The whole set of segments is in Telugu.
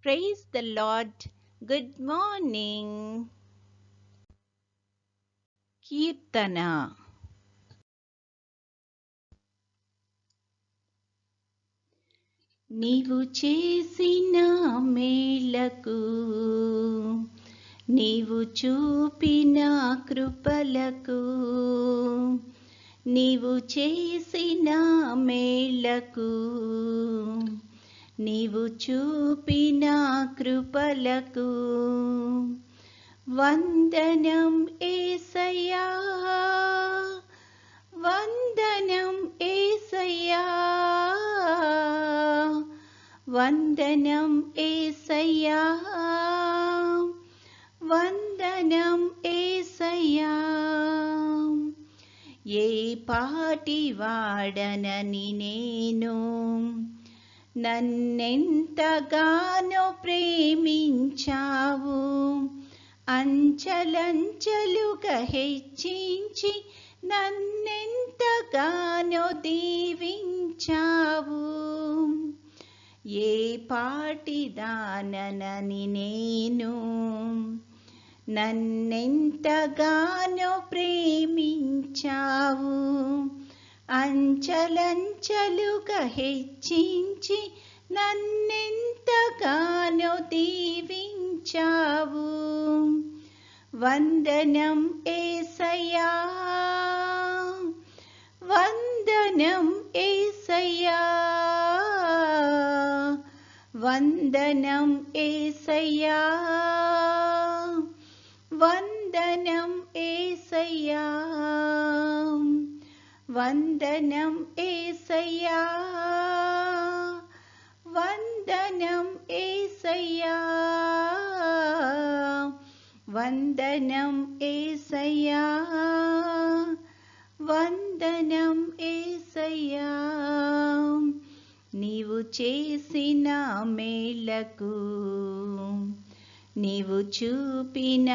Praise the Lord. Good morning. Kirtana. నీవు చేసిన మేలకు నీవు చూపిన కృపలకు నీవు చేసిన మేలకు నీవు చూపిన కృపలకు వందనం యేసయ్యా, వందనం యేసయ్యా, వందనం యేసయ్యా, వందనం యేసయ్యా. ఏ పాటి వాడనని నేను నన్నెంతగానో ప్రేమించావు, అంచలంచలుగా హెచ్చించి నన్నెంతగానో దీవించావు. ఏ పాటిదానని నేను నన్నెంతగానో ప్రేమించావు, అంచలంచలుగా హెచ్చించి నన్నెంతగానో దీవించావు. వందనం యేసయ్యా, వందనం యేసయ్యా, వందనం యేసయ్యా, వందనం యేసయ్యా, వందనం యేసయ్యా, వందనం యేసయ్యా, వందనం యేసయ్యా, వందనం యేసయ్యా. నీవు చేసిన మేలకు నీవు చూపిన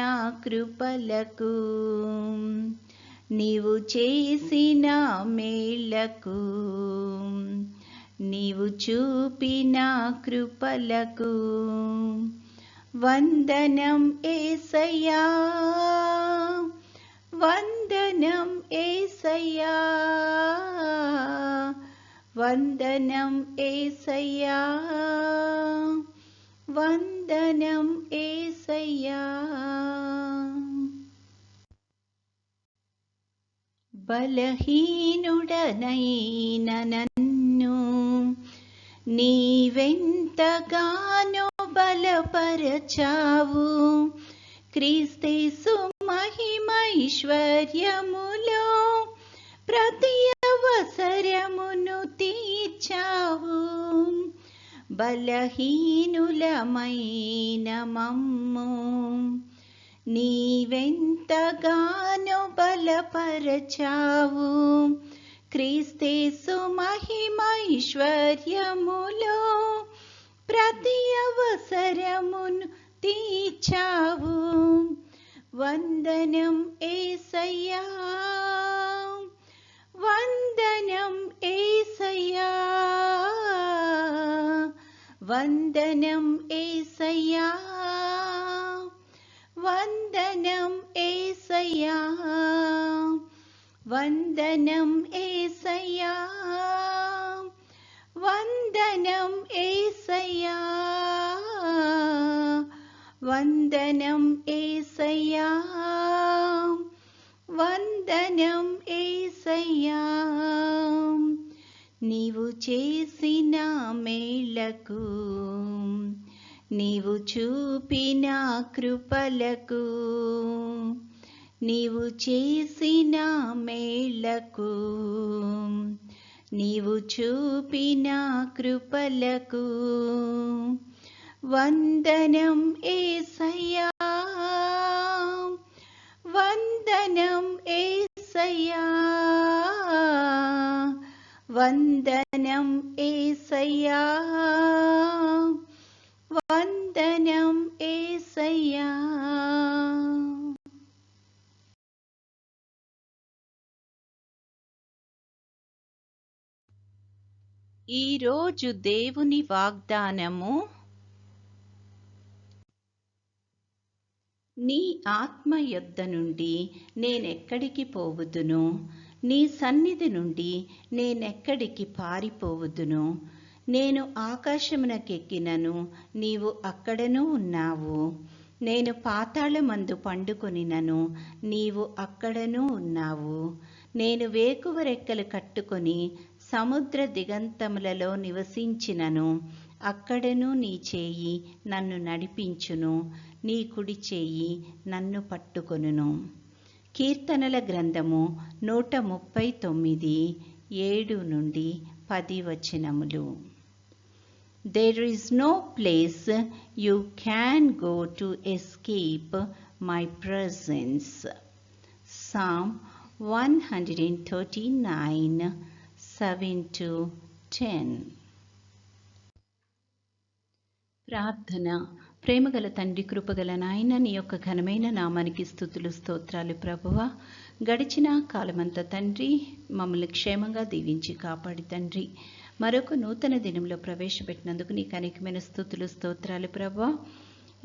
కృపలకు నీవు చేసిన మేలకు నీవు చూపిన కృపలకు వందనం యేసయ్యా, వందనం యేసయ్యా, వందనం యేసయ్యా, వందనం యేసయ్యా. బలహీనుడనైన నన్ను నీవెంతగానో బలపరచావు, క్రీస్తేసు మహిమైశ్వర్యములో ప్రతి అవసరమును తీర్చావు. బలహీనులమైన మమ్ము నీవెంతగానో బలపరచావు, క్రీస్తేసు మహిమైశ్వర్యములో ప్రతి అవసరమును తీర్చావు. వందనం యేసయ్యా, వందనం యేసయ్యా, వందనం యేసయ్యా, వందనం యేసయ్యా, వందనం యేసయ్యా, వందనం యేసయ్యా, వందనం యేసయ్యా, వందనం యేసయ్యా. నీవు చేసిన మేలకు నీవు చూపిన కృపలకు నీవు చేసిన మేలకు నీవు చూపిన కృపలకు వందనం యేసయ్యా, వందనం యేసయ్యా, వందనం యేసయ్యా, వందనం యేసయ్యా. ఈరోజు దేవుని వాగ్దానము నీ ఆత్మ యొద్ద నుండి నేనెక్కడికి పోవుదును? నీ సన్నిధి నుండి నేనెక్కడికి పారిపోవుదును? నేను ఆకాశమునకెక్కినను నీవు అక్కడను ఉన్నావు. నేను పాతాళమందు పండుకొనినను నీవు అక్కడను ఉన్నావు. నేను వేకువ రెక్కలు కట్టుకొని సముద్ర దిగంతములలో నివసించినను అక్కడను నీ చేయి నన్ను నడిపించును, నీ కుడి చేయి నన్ను పట్టుకొనును. కీర్తనల గ్రంథము 139 7-10 వచనములు. There is no place you can go to escape my presence. Psalm 139 7-10. ప్రార్థన. ప్రేమగల తండ్రి, కృపగల నాయన, నీ యొక్క ఘనమైన నామానికి స్తుతులు స్తోత్రాలు ప్రభువా. గడిచిన కాలమంతా తండ్రి మమ్మల్ని క్షేమంగా దీవించి కాపాడి తండ్రి మరొక నూతన దినంలో ప్రవేశపెట్టినందుకు నీకు అనేకమైన స్తుతులు స్తోత్రాలు ప్రభువా.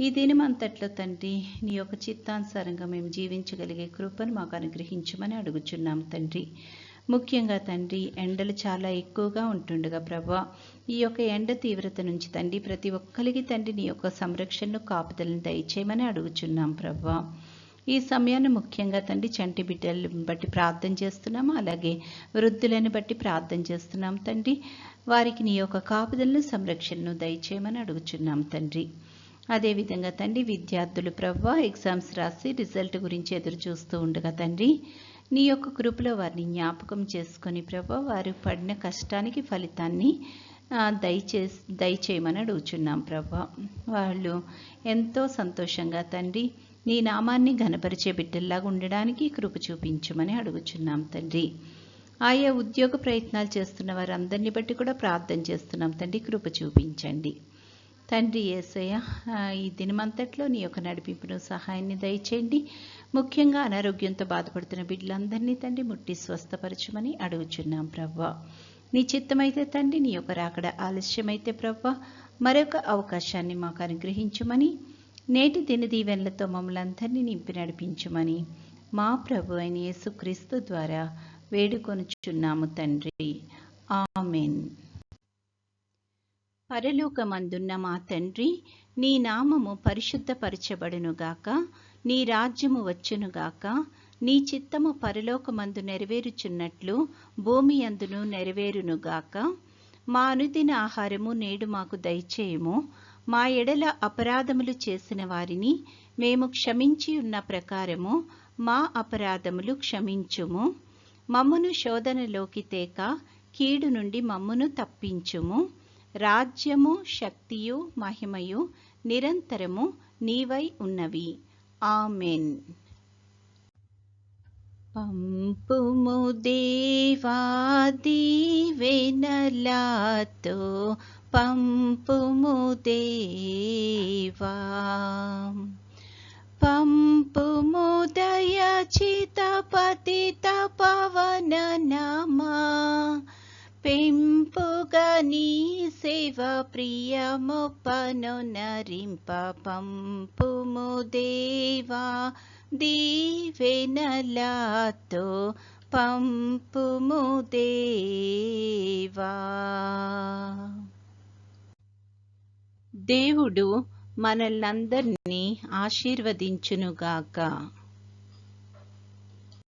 ఈ దినమంతట్లో తండ్రి నీ యొక్క చిత్తానుసారంగా మేము జీవించగలిగే కృపను మాకు అనుగ్రహించమని అడుగుచున్నాం తండ్రి. ముఖ్యంగా తండ్రి ఎండలు చాలా ఎక్కువగా ఉంటుండగా ప్రభా, ఈ యొక్క ఎండ తీవ్రత నుంచి తండ్రి ప్రతి ఒక్కరికి తండ్రి నీ యొక్క సంరక్షణను కాపుదలను దయచేయమని అడుగుచున్నాం ప్రభా. ఈ సమయాన్ని ముఖ్యంగా తండ్రి చంటి బిడ్డలను బట్టి ప్రార్థన చేస్తున్నాము, అలాగే వృద్ధులను బట్టి ప్రార్థన చేస్తున్నాం తండ్రి. వారికి నీ యొక్క కాపుదలను సంరక్షణను దయచేయమని అడుగుచున్నాం తండ్రి. అదేవిధంగా తండ్రి విద్యార్థులు ప్రభా ఎగ్జామ్స్ రాసి రిజల్ట్ గురించి ఎదురు చూస్తూ ఉండగా తండ్రి నీ యొక్క కృపలో వారిని జ్ఞాపకం చేసుకొని ప్రభా వారు పడిన కష్టానికి ఫలితాన్ని దయచేయమని అడుగుచున్నాం ప్రభా. వాళ్ళు ఎంతో సంతోషంగా తండ్రి నీ నామాన్ని ఘనపరిచే బిడ్డల్లాగా ఉండడానికి కృప చూపించమని అడుగుచున్నాం తండ్రి. ఆయా ఉద్యోగ ప్రయత్నాలు చేస్తున్న వారందరినీ బట్టి కూడా ప్రార్థన చేస్తున్నాం తండ్రి, కృప చూపించండి తండ్రి. యేసయ్య, ఈ దినమంతట్లో నీ యొక్క నడిపింపును సహాయాన్ని దయచేయండి. ముఖ్యంగా అనారోగ్యంతో బాధపడుతున్న బిడ్డలందరినీ తండ్రి ముట్టి స్వస్థపరచమని అడుగుచున్నాం ప్రవ్వా. నీ చిత్తమైతే తండ్రి నీ యొక్క రాకడ ఆలస్యమైతే ప్రవ్వా మరొక అవకాశాన్ని మాకు అనుగ్రహించమని, నేటి దిన దీవెనలతో మమ్మల్ని అందరినీ నింపి నడిపించమని మా ప్రభు అయిన యేసుక్రీస్తు ద్వారా వేడుకొనుచున్నాము తండ్రి. ఆమెన్. పరలోకమందున్న మా తండ్రి, నీ నామము పరిశుద్ధపరచబడునుగాక, నీ రాజ్యము వచ్చునుగాక, నీ చిత్తము పరలోకమందు నెరవేరుచున్నట్లు భూమి అందును నెరవేరునుగాక. మా అనుదిన ఆహారము నేడు మాకు దయచేయము. మా ఎడల అపరాధములు చేసిన వారిని మేము క్షమించి ఉన్న ప్రకారము మా అపరాధములు క్షమించుము. మమ్మును శోధనలోకి తేక కీడు నుండి మమ్మును తప్పించుము. రాజ్యము, శక్తియు, మహిమయు నిరంతరము నీవై ఉన్నవి. ఆమెన్. పంపుము దేవా దీవెనలతో, పంపుము దేవా, పంపుము దయచిత పతిత పవన నమా. పెంపుగా నీ సేవ ప్రియమొప్పను నరింప, పంపుము దేవా దీవెనలతో, పంపుము దేవా. దేవుడు మనల్నందరినీ ఆశీర్వదించునుగాక.